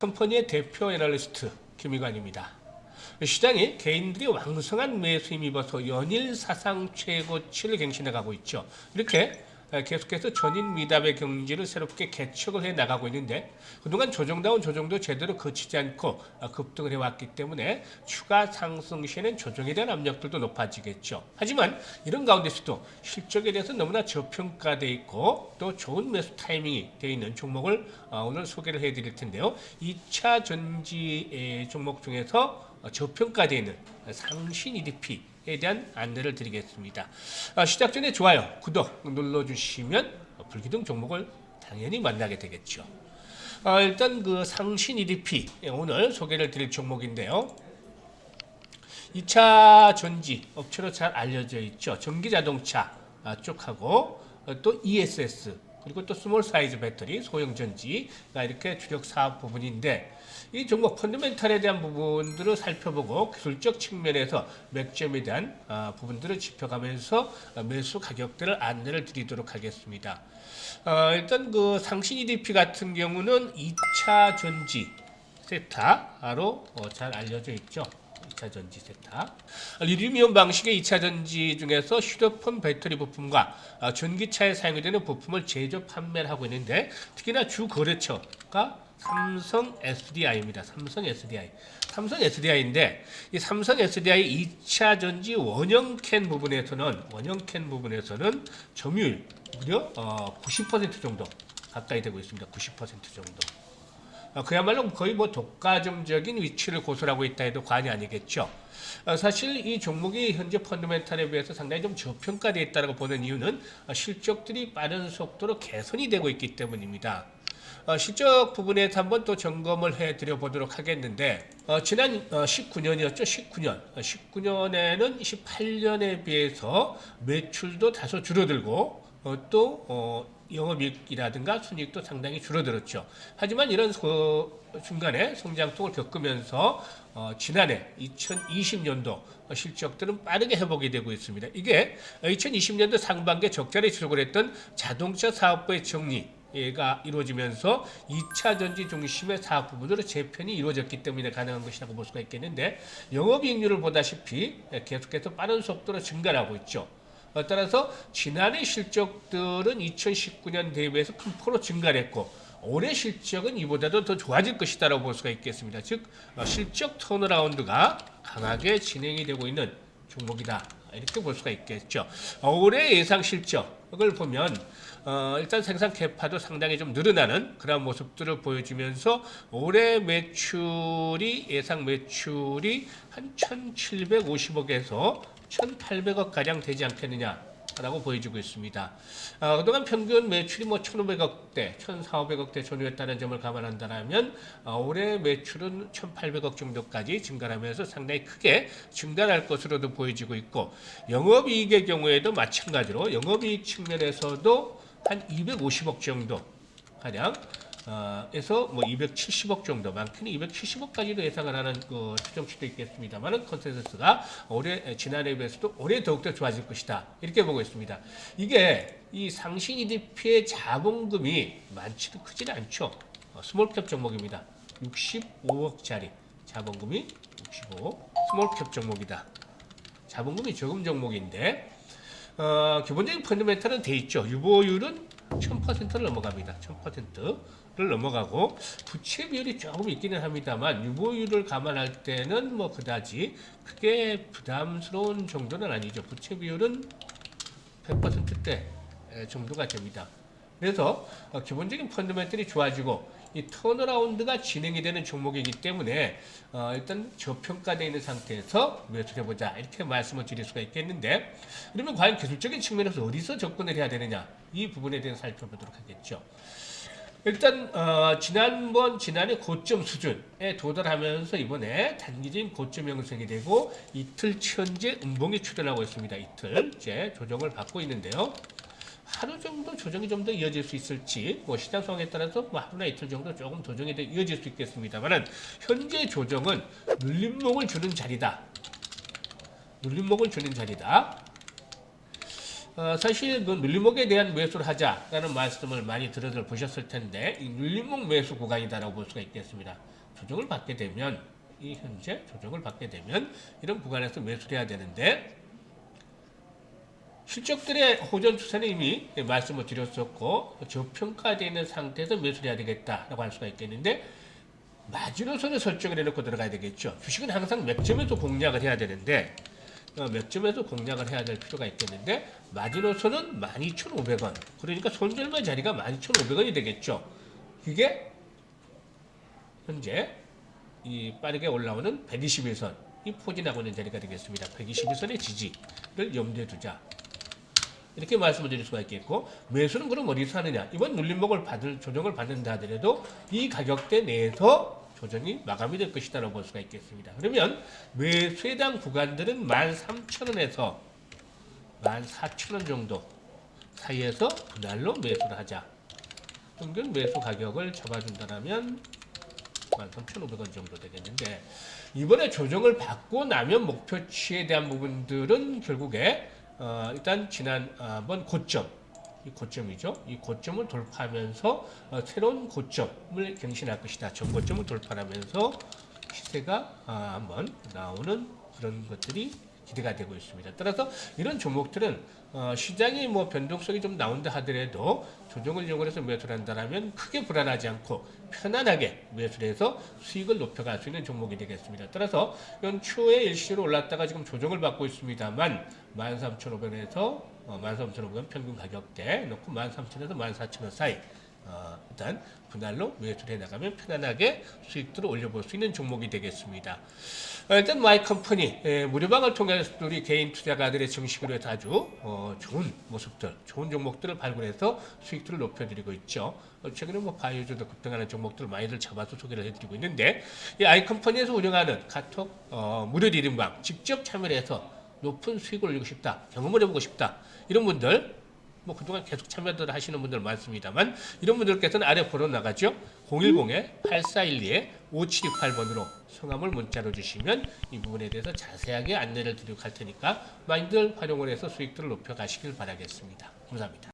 컴퍼니의 대표 애널리스트 김희관입니다. 시장이 개인들이 왕성한 매수 힘입어서 연일 사상 최고치를 갱신해 가고 있죠. 이렇게 계속해서 전인 미답의 경지를 새롭게 개척을 해 나가고 있는데 그동안 조정다운 조정도 제대로 거치지 않고 급등을 해왔기 때문에 추가 상승 시에는 조정에 대한 압력들도 높아지겠죠. 하지만 이런 가운데서도 실적에 대해서 너무나 저평가되어 있고 또 좋은 매수 타이밍이 되어 있는 종목을 오늘 소개를 해드릴 텐데요. 2차 전지 종목 중에서 저평가되어 있는 상신 EDP에 대한 안내를 드리겠습니다. 시작 전에 좋아요, 구독 눌러주시면 불기둥 종목을 당연히 만나게 되겠죠. 일단 그 상신 EDP 오늘 소개를 드릴 종목인데요. 2차 전지 업체로 잘 알려져 있죠. 전기자동차 쪽하고 또 ESS 그리고 또 스몰 사이즈 배터리, 소형 전지가 이렇게 주력 사업 부분인데 이 종목 펀더멘탈에 대한 부분들을 살펴보고 기술적 측면에서 맥점에 대한 부분들을 짚어가면서 매수 가격대를 안내를 드리도록 하겠습니다. 일단 그 상신 EDP 같은 경우는 2차 전지 세타로 잘 알려져 있죠. 2차 전지 세타. 리튬이온 방식의 2차 전지 중에서 휴대폰 배터리 부품과 전기차에 사용이 되는 부품을 제조 판매를 하고 있는데 특히나 주 거래처가 삼성 SDI입니다. 삼성 SDI. 삼성 SDI인데 이 삼성 SDI 2차 전지 원형캔 부분에서는 점유율 무려 90% 정도 가까이 되고 있습니다. 90% 정도. 그야말로 거의 뭐 독과점적인 위치를 고수하고 있다 해도 과언이 아니겠죠. 사실 이 종목이 현재 펀더멘탈에 비해서 상당히 좀 저평가되어 있다고 보는 이유는 실적들이 빠른 속도로 개선이 되고 있기 때문입니다. 실적 부분에서 한번 또 점검을 해드려 보도록 하겠는데 지난 19년이었죠. 19년에는 18년에 비해서 매출도 다소 줄어들고 또 영업이익이라든가 순이익도 상당히 줄어들었죠. 하지만 이런 중간에 성장통을 겪으면서 지난해 2020년도 실적들은 빠르게 회복이 되고 있습니다. 이게 2020년도 상반기에 적자를 지속을 했던 자동차 사업부의 정리가 이루어지면서 2차 전지 중심의 사업 부분으로 재편이 이루어졌기 때문에 가능한 것이라고 볼 수가 있겠는데 영업이익률을 보다시피 계속해서 빠른 속도로 증가를 하고 있죠. 따라서 지난해 실적들은 2019년 대비해서 큰 폭으로 증가를 했고 올해 실적은 이보다도 더 좋아질 것이다라고 볼 수가 있겠습니다. 즉 실적 턴어라운드가 강하게 진행이 되고 있는 종목이다 이렇게 볼 수가 있겠죠. 올해 예상 실적을 보면 일단 생산 캐파도 상당히 좀 늘어나는 그런 모습들을 보여주면서 올해 매출이 예상 매출이 한 1,750억에서 1,800억 가량 되지 않겠느냐라고 보여주고 있습니다. 그동안 평균 매출이 뭐 1,500억대, 1,400억대 전후했다는 점을 감안한다면 올해 매출은 1,800억 정도까지 증가하면서 상당히 크게 증가할 것으로도 보여지고 있고 영업이익의 경우에도 마찬가지로 영업이익 측면에서도 한 250억 정도 가량 에서 뭐 270억 정도, 많게는 270억까지도 예상을 하는 그 추정치도 있겠습니다만은 컨센서스가 올해 지난해에 비해서도 올해 더욱더 좋아질 것이다 이렇게 보고 있습니다. 이게 이 상신 EDP의 자본금이 많지도 크지는 않죠. 스몰캡 종목입니다. 65억짜리 자본금이 65 스몰캡 종목이다. 자본금이 적은 종목인데 기본적인 펀더멘탈은 돼 있죠. 유보율은 1000%를 넘어갑니다. 1000%를 넘어가고 부채 비율이 조금 있기는 합니다만 유보율을 감안할 때는 뭐 그다지 크게 부담스러운 정도는 아니죠. 부채 비율은 100%대 정도가 됩니다. 그래서 기본적인 펀더멘털이 좋아지고 이 턴어라운드가 진행이 되는 종목이기 때문에 일단 저평가되어 있는 상태에서 매수를 해보자 이렇게 말씀을 드릴 수가 있겠는데 그러면 과연 기술적인 측면에서 어디서 접근을 해야 되느냐 이 부분에 대해서 살펴보도록 하겠죠. 일단 지난해 고점 수준에 도달하면서 이번에 단기적인 고점 형성이 되고 이틀치 현재 음봉이 출현하고 있습니다. 이틀째 조정을 받고 있는데요. 하루 정도 조정이 좀 더 이어질 수 있을지 뭐 시장 상황에 따라서 뭐 하루나 이틀 정도 조금 조정이 더 이어질 수 있겠습니다만은 현재 조정은 눌림목을 주는 자리다. 눌림목을 주는 자리다. 사실 그 눌림목에 대한 매수를 하자라는 말씀을 많이 들어보셨을 텐데 이 눌림목 매수 구간이다라고 볼 수가 있겠습니다. 조정을 받게 되면 이 현재 조정을 받게 되면 이런 구간에서 매수를 해야 되는데 실적들의 호전 추세는 이미 말씀을 드렸었고 저평가되어 있는 상태에서 매수를 해야 되겠다라고 할 수가 있겠는데 마지노선을 설정을 해놓고 들어가야 되겠죠. 주식은 항상 맥점에서 공략을 해야 되는데 맥점에서 공략을 해야 될 필요가 있겠는데 마지노선은 12,500원 그러니까 손절매 자리가 12,500원이 되겠죠. 이게 현재 이 빠르게 올라오는 121선 이 포진하고 있는 자리가 되겠습니다. 121선의 지지를 염두에 두자. 이렇게 말씀을 드릴 수가 있겠고 매수는 그럼 어디서 하느냐 이번 눌림목을 조정을 받는다 하더라도 이 가격대 내에서 조정이 마감이 될 것이다라고 볼 수가 있겠습니다. 그러면 매수 해당 구간들은 13,000원에서 14,000원 정도 사이에서 분할로 매수를 하자. 평균 매수 가격을 잡아준다면 13,500원 정도 되겠는데 이번에 조정을 받고 나면 목표치에 대한 부분들은 결국에 일단 지난번 고점, 이 고점이죠. 이 고점을 돌파하면서 새로운 고점을 경신할 것이다. 전고점을 돌파하면서 시세가 한번 나오는 그런 것들이 기대가 되고 있습니다. 따라서 이런 종목들은 시장이 뭐 변동성이 좀 나온다 하더라도 조정을 이용해서 매수를 한다면 크게 불안하지 않고 편안하게 매수를 해서 수익을 높여갈 수 있는 종목이 되겠습니다. 따라서 이건 추후에 일시로 올랐다가 지금 조정을 받고 있습니다만 13,500원에서 13,500원 평균 가격대 놓고 13,000원에서 14,000원 사이 일단 분할로 매수를 해나가면 편안하게 수익들을 올려볼 수 있는 종목이 되겠습니다. 일단 마이컴퍼니 무료방을 통해서 우리 개인 투자가들의 정식으로 해서 아주 좋은 모습들, 좋은 종목들을 발굴해서 수익들을 높여드리고 있죠. 최근에 뭐 바이오주도 급등하는 종목들을 많이들 잡아서 소개를 해드리고 있는데 이 아이컴퍼니에서 운영하는 카톡 무료 리딩방 직접 참여를 해서 높은 수익을 올리고 싶다, 경험을 해보고 싶다 이런 분들 뭐 그동안 계속 참여들 하시는 분들 많습니다만 이런 분들께서는 아래 번호 나가죠. 010-8412-5728번으로 성함을 문자로 주시면 이 부분에 대해서 자세하게 안내를 드리고 갈 테니까 많이들 활용을 해서 수익들을 높여 가시길 바라겠습니다. 감사합니다.